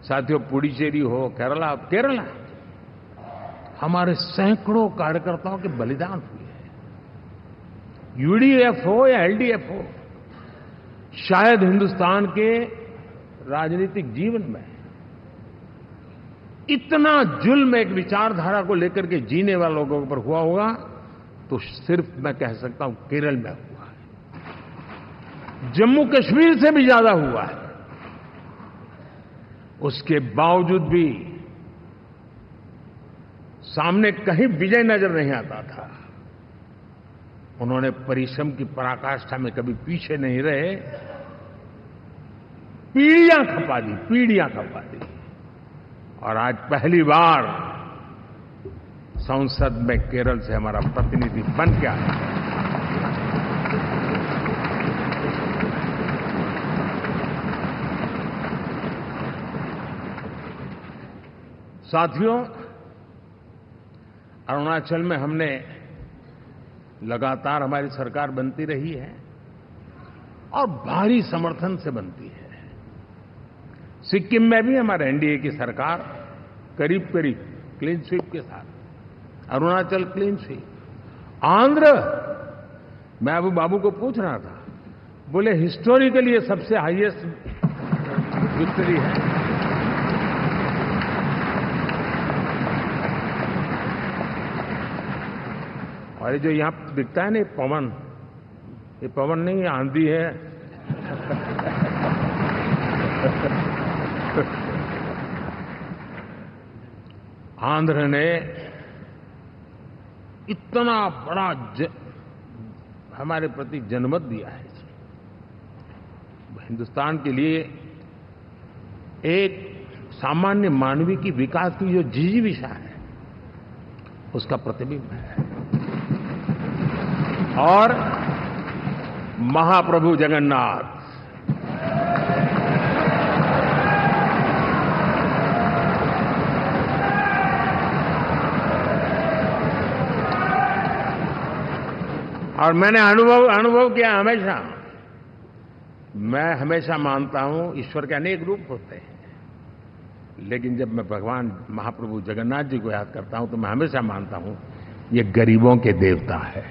साथियों, पुडुचेरी हो, केरला हमारे सैकड़ों कार्यकर्ताओं के बलिदान हुए हैं। यूडीएफ हो या एलडीएफ हो, शायद हिंदुस्तान के राजनीतिक जीवन में इतना जुल्म एक विचारधारा को लेकर के जीने वाले लोगों पर हुआ होगा तो सिर्फ मैं कह सकता हूं केरल में हुआ है। जम्मू कश्मीर से भी ज्यादा हुआ है। उसके बावजूद भी सामने कहीं विजय नजर नहीं आता था। उन्होंने परिश्रम की पराकाष्ठा में कभी पीछे नहीं रहे, पीढ़ियां खपा दी और आज पहली बार संसद में केरल से हमारा प्रतिनिधि बन के आया। साथियों, अरुणाचल में हमने लगातार हमारी सरकार बनती रही है और भारी समर्थन से बनती है। सिक्किम में भी हमारे एनडीए की सरकार करीब क्लीन स्वीप के साथ, अरुणाचल क्लीन स्वीप। आंध्र, मैं अबू बाबू को पूछ रहा था, बोले हिस्टोरिकली ये सबसे हाईएस्ट विक्ट्री है। और ये जो यहां दिखता है ना पवन, ये पवन नहीं, आंधी है। आंध्र ने इतना बड़ा हमारे प्रति जनमत दिया है। हिंदुस्तान के लिए एक सामान्य मानवीय की विकास की जो जिजीविषा है उसका प्रतिबिंब है। और महाप्रभु जगन्नाथ और मैंने अनुभव किया हमेशा। मैं हमेशा मानता हूं ईश्वर के अनेक रूप होते हैं, लेकिन जब मैं भगवान महाप्रभु जगन्नाथ जी को याद करता हूं तो मैं हमेशा मानता हूं ये गरीबों के देवता है।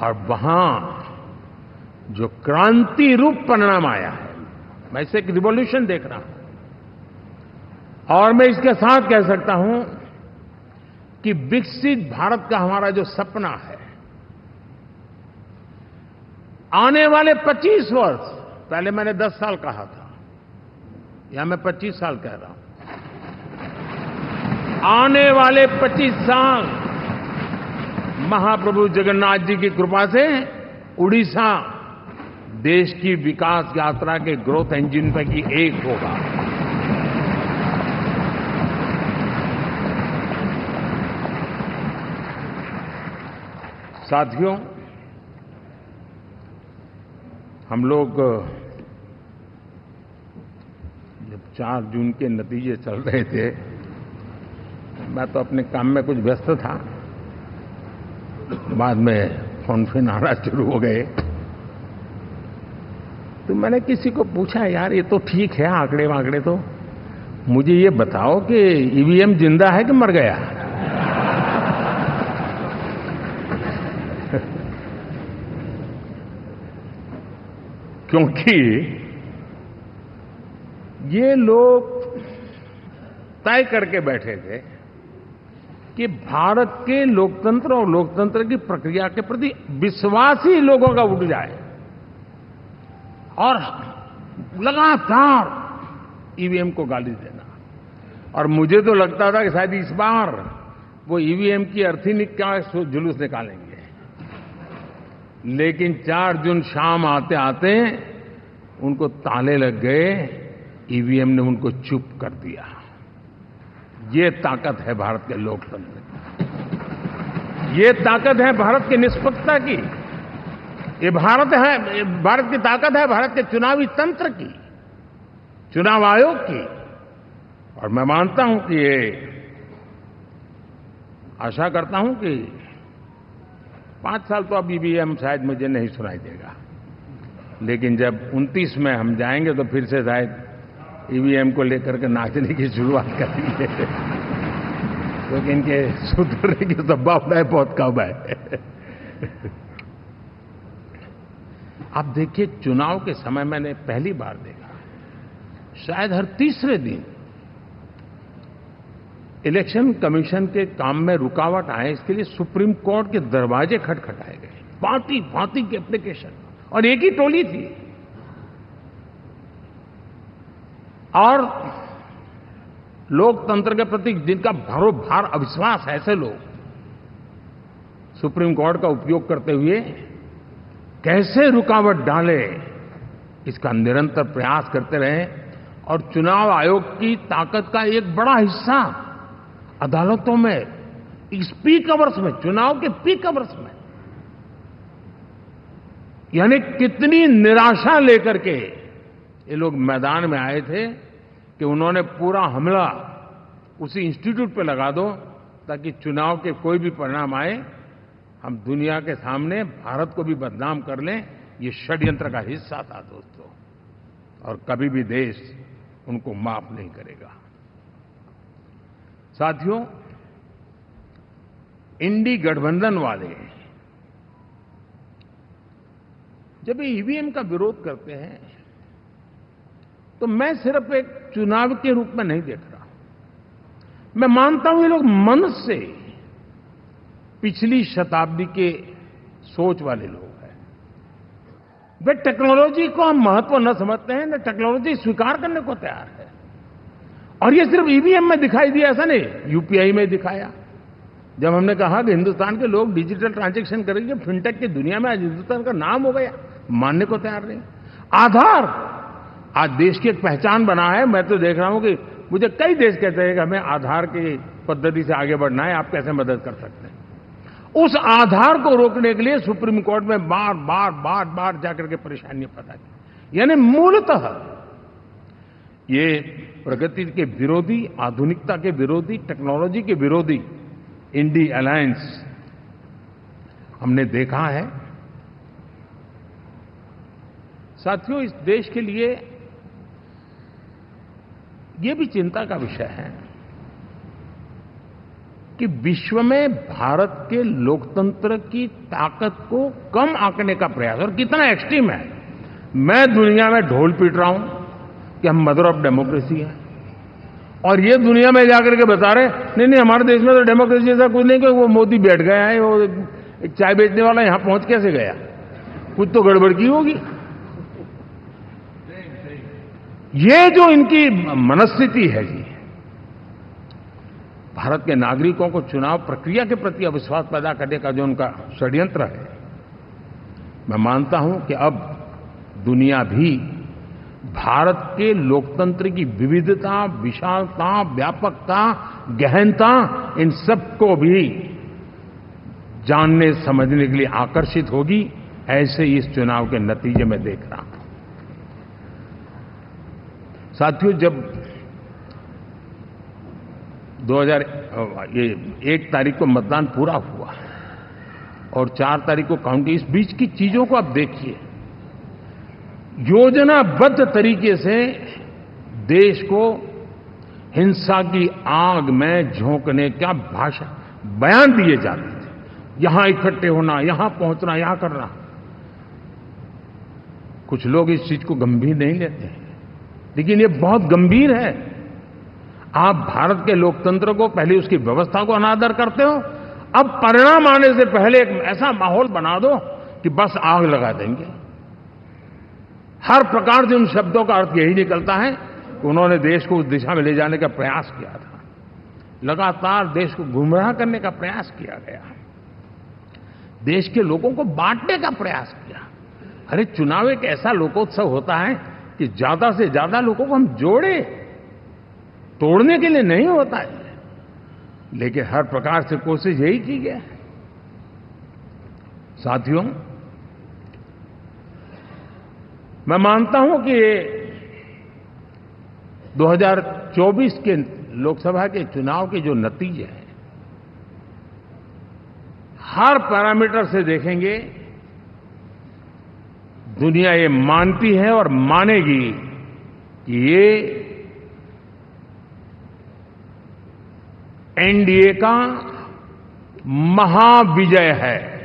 और वहां जो क्रांति रूप परिणाम आया है, मैं इसे एक रिवॉल्यूशन देख रहा हूं। और मैं इसके साथ कह सकता हूं कि विकसित भारत का हमारा जो सपना है, आने वाले 25 वर्ष, पहले मैंने 10 साल कहा था, यहां मैं 25 साल कह रहा हूं, आने वाले 25 साल महाप्रभु जगन्नाथ जी की कृपा से उड़ीसा देश की विकास यात्रा के ग्रोथ इंजन पैकी एक होगा। साथियों, हम लोग जब 4 जून के नतीजे चल रहे थे, मैं तो अपने काम में कुछ व्यस्त था, बाद में फोन आना शुरू हो गए, तो मैंने किसी को पूछा, यार ये तो ठीक है आंकड़े वांकड़े, तो मुझे ये बताओ कि ईवीएम जिंदा है कि मर गया? क्योंकि ये लोग तय करके बैठे थे कि भारत के लोकतंत्र और लोकतंत्र की प्रक्रिया के प्रति विश्वास ही लोगों का उठ जाए, और लगातार ईवीएम को गाली देना। और मुझे तो लगता था कि शायद इस बार वो ईवीएम की अर्थी का जुलूस निकालेंगे, लेकिन 4 जून शाम आते आते उनको ताले लग गए, ईवीएम ने उनको चुप कर दिया। ये ताकत है भारत के लोकतंत्र की, ये ताकत है भारत की निष्पक्षता की, ये भारत की ताकत है भारत के चुनावी तंत्र की, चुनाव आयोग की। और मैं मानता हूं कि ये आशा करता हूं कि 5 साल तो अब ईवीएम शायद मुझे नहीं सुनाई देगा, लेकिन जब 29 में हम जाएंगे तो फिर से शायद ईवीएम को लेकर के नाचने की शुरुआत करेंगे, क्योंकि इनके सुधरने की संभावना बहुत कम है। आप देखिए, चुनाव के समय मैंने पहली बार देखा, शायद हर तीसरे दिन इलेक्शन कमीशन के काम में रुकावट आए, इसके लिए सुप्रीम कोर्ट के दरवाजे खटखटाए गए, भांति भांति के एप्लीकेशन, और एक ही टोली थी। और लोकतंत्र के प्रति जिनका भरोभार अविश्वास, ऐसे लोग सुप्रीम कोर्ट का उपयोग करते हुए कैसे रुकावट डाले, इसका निरंतर प्रयास करते रहे। और चुनाव आयोग की ताकत का एक बड़ा हिस्सा अदालतों में, इस पीक अवर्स में, चुनाव के पीक अवर्स में, यानी कितनी निराशा लेकर के ये लोग मैदान में आए थे कि उन्होंने पूरा हमला उसी इंस्टीट्यूट पे लगा दो ताकि चुनाव के कोई भी परिणाम आए, हम दुनिया के सामने भारत को भी बदनाम कर लें। ये षड्यंत्र का हिस्सा था दोस्तों, और कभी भी देश उनको माफ नहीं करेगा। साथियों, इंडी गठबंधन वाले जब ईवीएम का विरोध करते हैं तो मैं सिर्फ एक चुनाव के रूप में नहीं देख रहा। मैं मानता हूं ये लोग मन से पिछली शताब्दी के सोच वाले लोग हैं। वे टेक्नोलॉजी को हम महत्व न समझते हैं, न टेक्नोलॉजी स्वीकार करने को तैयार है। और ये सिर्फ ईवीएम में दिखाई दिया, ऐसा नहीं, यूपीआई में दिखाया। जब हमने कहा कि हिंदुस्तान के लोग डिजिटल ट्रांजैक्शन करेंगे, फिनटेक की दुनिया में आज हिंदुस्तान का नाम हो गया, मानने को तैयार नहीं। आधार आज देश की एक पहचान बना है। मैं तो देख रहा हूं कि मुझे कई देश कहते हैं कि हमें आधार की पद्धति से आगे बढ़ना है, आप कैसे मदद कर सकते हैं। उस आधार को रोकने के लिए सुप्रीम कोर्ट में बार बार जाकर के परेशानियां पैदा की। यानी मूलतः ये प्रगति के विरोधी, आधुनिकता के विरोधी, टेक्नोलॉजी के विरोधी इंडी अलायंस हमने देखा है। साथियों, इस देश के लिए ये भी चिंता का विषय है कि विश्व में भारत के लोकतंत्र की ताकत को कम आंकने का प्रयास, और कितना एक्सट्रीम है। मैं दुनिया में ढोल पीट रहा हूं कि हम मदर ऑफ डेमोक्रेसी है, और ये दुनिया में जाकर के बता रहे नहीं हमारे देश में तो डेमोक्रेसी ऐसा कुछ नहीं, कि वो मोदी बैठ गया है, वो एक चाय बेचने वाला यहां पहुंच कैसे गया, कुछ तो गड़बड़ की होगी। ये जो इनकी मनस्थिति है जी, भारत के नागरिकों को चुनाव प्रक्रिया के प्रति अविश्वास पैदा करने का जो उनका षड्यंत्र है, मैं मानता हूं कि अब दुनिया भी भारत के लोकतंत्र की विविधता, विशालता, व्यापकता, गहनता, इन सबको भी जानने समझने के लिए आकर्षित होगी। ऐसे ही इस चुनाव के नतीजे में देख रहा हूं। साथियों, जब 1 तारीख को मतदान पूरा हुआ और 4 तारीख को काउंटिंग, इस बीच की चीजों को आप देखिए। योजनाबद्ध तरीके से देश को हिंसा की आग में झोंकने का बयान दिए जाते थे। यहां इकट्ठे होना, यहां पहुंचना, यहां करना। कुछ लोग इस चीज को गंभीर नहीं लेते हैं, लेकिन ये बहुत गंभीर है। आप भारत के लोकतंत्र को, पहले उसकी व्यवस्था को अनादर करते हो, अब परिणाम आने से पहले एक ऐसा माहौल बना दो कि बस आग लगा देंगे। हर प्रकार से उन शब्दों का अर्थ यही निकलता है कि उन्होंने देश को उस दिशा में ले जाने का प्रयास किया था। लगातार देश को गुमराह करने का प्रयास किया गया, देश के लोगों को बांटने का प्रयास किया। अरे, चुनाव एक ऐसा लोकोत्सव होता है कि ज्यादा से ज्यादा लोगों को हम जोड़े, तोड़ने के लिए नहीं होता है। लेकिन हर प्रकार से कोशिश यही की गई। साथियों, मैं मानता हूं कि 2024 के लोकसभा के चुनाव के जो नतीजे हैं, हर पैरामीटर से देखेंगे, दुनिया ये मानती है और मानेगी कि ये एनडीए का महाविजय है।